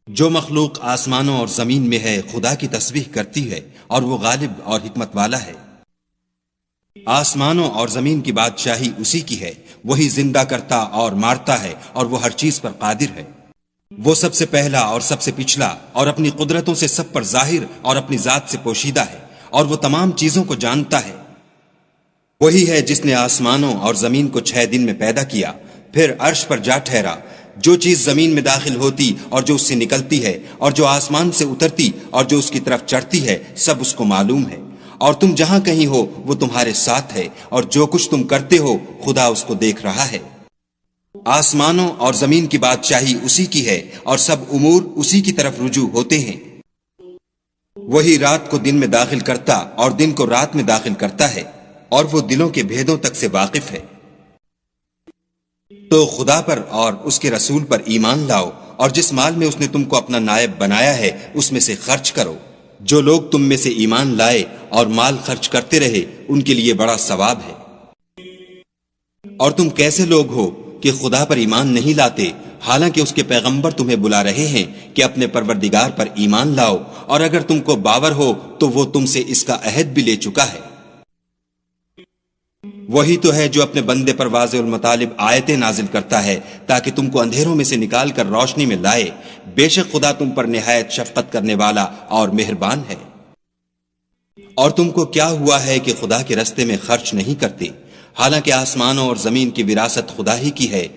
جو مخلوق آسمانوں اور زمین میں ہے خدا کی تسبیح کرتی ہے اور وہ غالب اور حکمت والا ہے۔ آسمانوں اور زمین کی بادشاہی اسی کی ہے، وہی زندہ کرتا اور مارتا ہے اور وہ ہر چیز پر قادر ہے۔ وہ سب سے پہلا اور سب سے پچھلا اور اپنی قدرتوں سے سب پر ظاہر اور اپنی ذات سے پوشیدہ ہے اور وہ تمام چیزوں کو جانتا ہے۔ وہی ہے جس نے آسمانوں اور زمین کو 6 دن میں پیدا کیا، پھر عرش پر جا ٹھہرا۔ جو چیز زمین میں داخل ہوتی اور جو اس سے نکلتی ہے اور جو آسمان سے اترتی اور جو اس کی طرف چڑھتی ہے، سب اس کو معلوم ہے۔ اور تم جہاں کہیں ہو وہ تمہارے ساتھ ہے، اور جو کچھ تم کرتے ہو خدا اس کو دیکھ رہا ہے۔ آسمانوں اور زمین کی بادشاہی اسی کی ہے اور سب امور اسی کی طرف رجوع ہوتے ہیں۔ وہی رات کو دن میں داخل کرتا اور دن کو رات میں داخل کرتا ہے، اور وہ دلوں کے بھیدوں تک سے واقف ہے۔ تو خدا پر اور اس کے رسول پر ایمان لاؤ، اور جس مال میں اس نے تم کو اپنا نائب بنایا ہے اس میں سے خرچ کرو۔ جو لوگ تم میں سے ایمان لائے اور مال خرچ کرتے رہے ان کے لیے بڑا ثواب ہے۔ اور تم کیسے لوگ ہو کہ خدا پر ایمان نہیں لاتے، حالانکہ اس کے پیغمبر تمہیں بلا رہے ہیں کہ اپنے پروردگار پر ایمان لاؤ، اور اگر تم کو باور ہو تو وہ تم سے اس کا عہد بھی لے چکا ہے۔ وہی تو ہے جو اپنے بندے پر واضح المطالب آیتیں نازل کرتا ہے تاکہ تم کو اندھیروں میں سے نکال کر روشنی میں لائے۔ بے شک خدا تم پر نہایت شفقت کرنے والا اور مہربان ہے۔ اور تم کو کیا ہوا ہے کہ خدا کے رستے میں خرچ نہیں کرتے، حالانکہ آسمانوں اور زمین کی وراثت خدا ہی کی ہے۔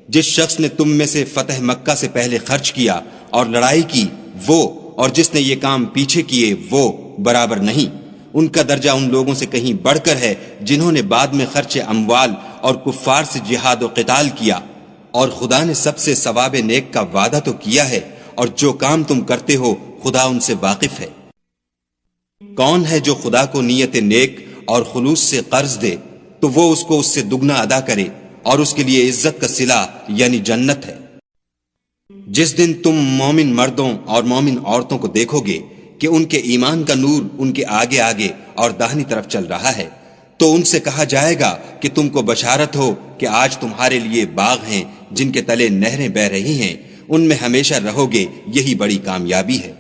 جس شخص نے تم میں سے فتح مکہ سے پہلے خرچ کیا اور لڑائی کی وہ، اور جس نے یہ کام پیچھے کیے وہ برابر نہیں۔ ان کا درجہ ان لوگوں سے کہیں بڑھ کر ہے جنہوں نے بعد میں خرچ اموال اور کفار سے جہاد و قتال کیا، اور خدا نے سب سے ثواب نیک کا وعدہ تو کیا ہے، اور جو کام تم کرتے ہو خدا ان سے واقف ہے۔ کون ہے جو خدا کو نیت نیک اور خلوص سے قرض دے تو وہ اس کو اس سے دگنا ادا کرے، اور اس کے لیے عزت کا صلہ یعنی جنت ہے۔ جس دن تم مومن مردوں اور مومن عورتوں کو دیکھو گے کہ ان کے ایمان کا نور ان کے آگے آگے اور داہنی طرف چل رہا ہے، تو ان سے کہا جائے گا کہ تم کو بشارت ہو کہ آج تمہارے لیے باغ ہیں جن کے تلے نہریں بہ رہی ہیں، ان میں ہمیشہ رہو گے، یہی بڑی کامیابی ہے۔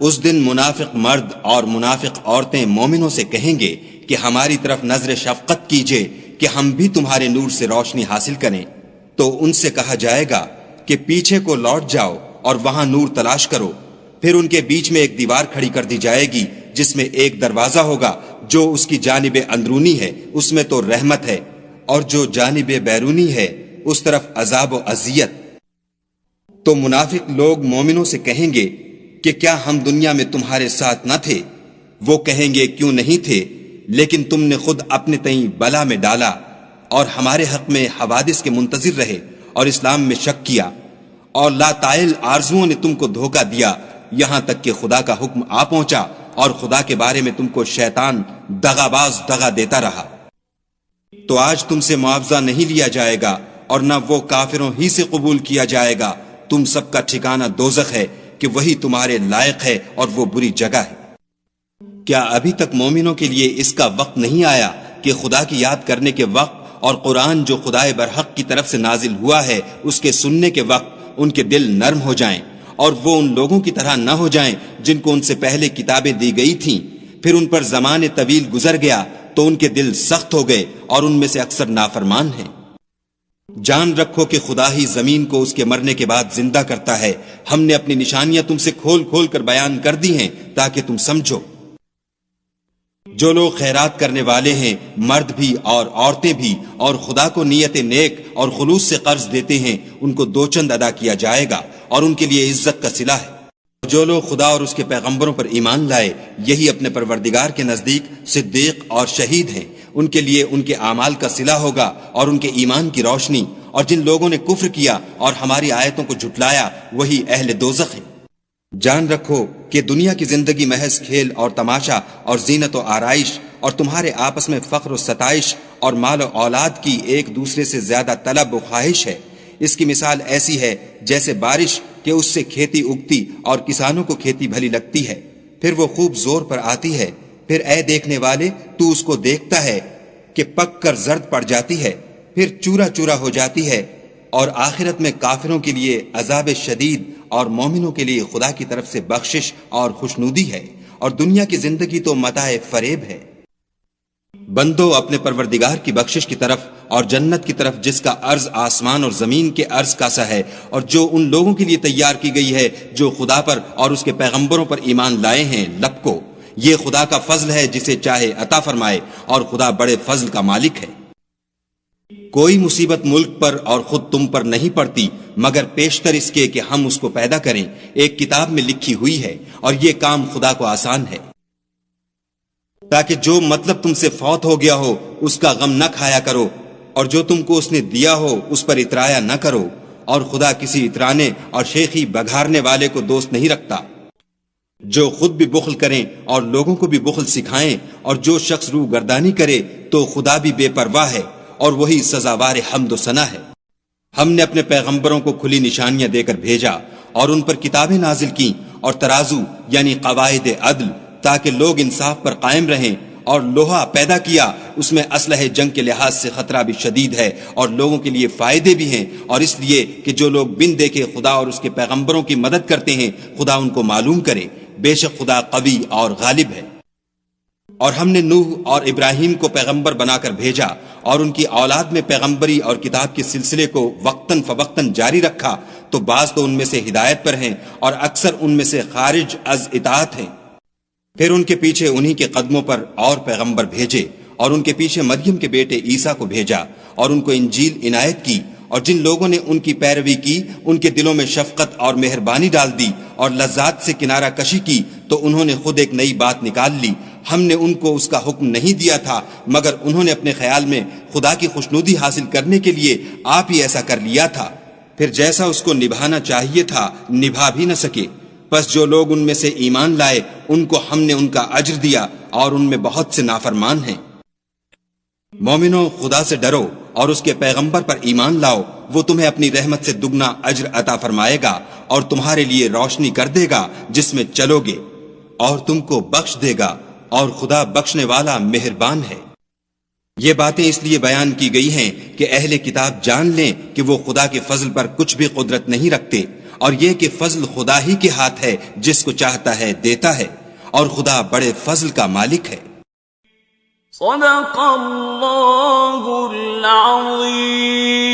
اس دن منافق مرد اور منافق عورتیں مومنوں سے کہیں گے کہ ہماری طرف نظر شفقت کیجئے کہ ہم بھی تمہارے نور سے روشنی حاصل کریں، تو ان سے کہا جائے گا کہ پیچھے کو لوٹ جاؤ اور وہاں نور تلاش کرو۔ پھر ان کے بیچ میں ایک دیوار کھڑی کر دی جائے گی جس میں ایک دروازہ ہوگا، جو اس کی جانب اندرونی ہے اس میں تو رحمت ہے، اور جو جانب بیرونی ہے اس طرف عذاب و اذیت۔ تو منافق لوگ مومنوں سے کہیں گے کہ کیا ہم دنیا میں تمہارے ساتھ نہ تھے؟ وہ کہیں گے کیوں نہیں تھے، لیکن تم نے خود اپنے تئیں بلا میں ڈالا اور ہمارے حق میں حوادث کے منتظر رہے اور اسلام میں شک کیا، اور لا طائل آرزوؤں نے تم کو دھوکہ دیا، یہاں تک کہ خدا کا حکم آ پہنچا اور خدا کے بارے میں تم کو شیطان دغاباز دغا دیتا رہا۔ تو آج تم سے معاوضہ نہیں لیا جائے گا اور نہ وہ کافروں ہی سے قبول کیا جائے گا۔ تم سب کا ٹھکانہ دوزخ ہے کہ وہی تمہارے لائق ہے اور وہ بری جگہ ہے۔ کیا ابھی تک مومنوں کے لیے اس کا وقت نہیں آیا کہ خدا کی یاد کرنے کے وقت اور قرآن جو خدائے برحق کی طرف سے نازل ہوا ہے اس کے سننے کے وقت ان کے دل نرم ہو جائیں، اور وہ ان لوگوں کی طرح نہ ہو جائیں جن کو ان سے پہلے کتابیں دی گئی تھیں، پھر ان پر زمانے طویل گزر گیا تو ان کے دل سخت ہو گئے اور ان میں سے اکثر نافرمان ہیں۔ جان رکھو کہ خدا ہی زمین کو اس کے مرنے کے بعد زندہ کرتا ہے۔ ہم نے اپنی نشانیاں تم سے کھول کھول کر بیان کر دی ہیں تاکہ تم سمجھو۔ جو لوگ خیرات کرنے والے ہیں، مرد بھی اور عورتیں بھی، اور خدا کو نیت نیک اور خلوص سے قرض دیتے ہیں، ان کو 2 چند ادا کیا جائے گا اور ان کے لیے عزت کا صلہ ہے۔ جو لوگ خدا اور اس کے پیغمبروں پر ایمان لائے، یہی اپنے پروردگار کے نزدیک صدیق اور شہید ہیں، ان کے لیے ان کے اعمال کا صلہ ہوگا اور ان کے ایمان کی روشنی۔ اور جن لوگوں نے کفر کیا اور ہماری آیتوں کو جھٹلایا وہی اہل دوزخ ہیں۔ جان رکھو کہ دنیا کی زندگی محض کھیل اور تماشا اور زینت و آرائش اور تمہارے آپس میں فخر و ستائش اور مال و اولاد کی ایک دوسرے سے زیادہ طلب و خواہش ہے۔ اس کی مثال ایسی ہے جیسے بارش کہ اس سے کھیتی اگتی اور کسانوں کو کھیتی بھلی لگتی ہے، پھر وہ خوب زور پر آتی ہے، پھر اے دیکھنے والے تو اس کو دیکھتا ہے کہ پک کر زرد پڑ جاتی ہے، پھر چورا چورا ہو جاتی ہے، اور آخرت میں کافروں کے لیے عذاب شدید اور مومنوں کے لیے خدا کی طرف سے بخشش اور خوشنودی ہے، اور دنیا کی زندگی تو متاع فریب ہے۔ بندو اپنے پروردگار کی بخشش کی طرف اور جنت کی طرف جس کا عرض آسمان اور زمین کے عرض کا سا ہے، اور جو ان لوگوں کے لیے تیار کی گئی ہے جو خدا پر اور اس کے پیغمبروں پر ایمان لائے ہیں، لپکو۔ یہ خدا کا فضل ہے جسے چاہے عطا فرمائے، اور خدا بڑے فضل کا مالک ہے۔ کوئی مصیبت ملک پر اور خود تم پر نہیں پڑتی مگر پیشتر اس کے کہ ہم اس کو پیدا کریں، ایک کتاب میں لکھی ہوئی ہے، اور یہ کام خدا کو آسان ہے، تاکہ جو مطلب تم سے فوت ہو گیا ہو اس کا غم نہ کھایا کرو، اور جو تم کو اس نے دیا ہو اس پر اترایا نہ کرو، اور خدا کسی اترانے اور شیخی بگھارنے والے کو دوست نہیں رکھتا۔ جو خود بھی بخل کریں اور لوگوں کو بھی بخل سکھائیں، اور جو شخص روح گردانی کرے تو خدا بھی بے پرواہ ہے، اور وہی سزاوار حمد و ثنا ہے۔ ہم نے اپنے پیغمبروں کو کھلی نشانیاں دے کر بھیجا، اور ان پر کتابیں نازل کی اور ترازو یعنی قواعد عدل، تاکہ لوگ انصاف پر قائم رہیں، اور لوہا پیدا کیا، اس میں اسلحہ جنگ کے لحاظ سے خطرہ بھی شدید ہے اور لوگوں کے لیے فائدے بھی ہیں، اور اس لیے کہ جو لوگ بن دیکھے خدا اور اس کے پیغمبروں کی مدد کرتے ہیں خدا ان کو معلوم کرے، بے شک خدا قوی اور غالب ہے۔ اور ہم نے نوح اور ابراہیم کو پیغمبر بنا کر بھیجا، اور ان کی اولاد میں پیغمبری اور کتاب کے سلسلے کو وقتاً فوقتاً جاری رکھا، تو بعض تو ان میں سے ہدایت پر ہیں اور اکثر ان میں سے خارج از اطاعت ہیں۔ پھر ان کے پیچھے انہی کے قدموں پر اور پیغمبر بھیجے، اور ان کے پیچھے مریم کے بیٹے عیسیٰ کو بھیجا، اور ان کو انجیل عنایت کی، اور جن لوگوں نے ان کی پیروی کی ان کے دلوں میں شفقت اور مہربانی ڈال دی اور لذات سے کنارہ کشی کی، تو انہوں نے خود ایک نئی بات نکال لی۔ ہم نے ان کو اس کا حکم نہیں دیا تھا، مگر انہوں نے اپنے خیال میں خدا کی خوشنودی حاصل کرنے کے لیے آپ ہی ایسا کر لیا تھا، پھر جیسا اس کو نبھانا چاہیے تھا نبھا بھی نہ سکے۔ پس جو لوگ ان میں سے ایمان لائے ان کو ہم نے ان کا اجر دیا، اور ان میں بہت سے نافرمان ہیں۔ مومنو، خدا سے ڈرو اور اس کے پیغمبر پر ایمان لاؤ، وہ تمہیں اپنی رحمت سے دگنا اجر عطا فرمائے گا، اور تمہارے لیے روشنی کر دے گا جس میں چلو گے، اور تم کو بخش دے گا، اور خدا بخشنے والا مہربان ہے۔ یہ باتیں اس لیے بیان کی گئی ہیں کہ اہل کتاب جان لیں کہ وہ خدا کے فضل پر کچھ بھی قدرت نہیں رکھتے، اور یہ کہ فضل خدا ہی کے ہاتھ ہے، جس کو چاہتا ہے دیتا ہے، اور خدا بڑے فضل کا مالک ہے۔ صدق اللہ العظیم۔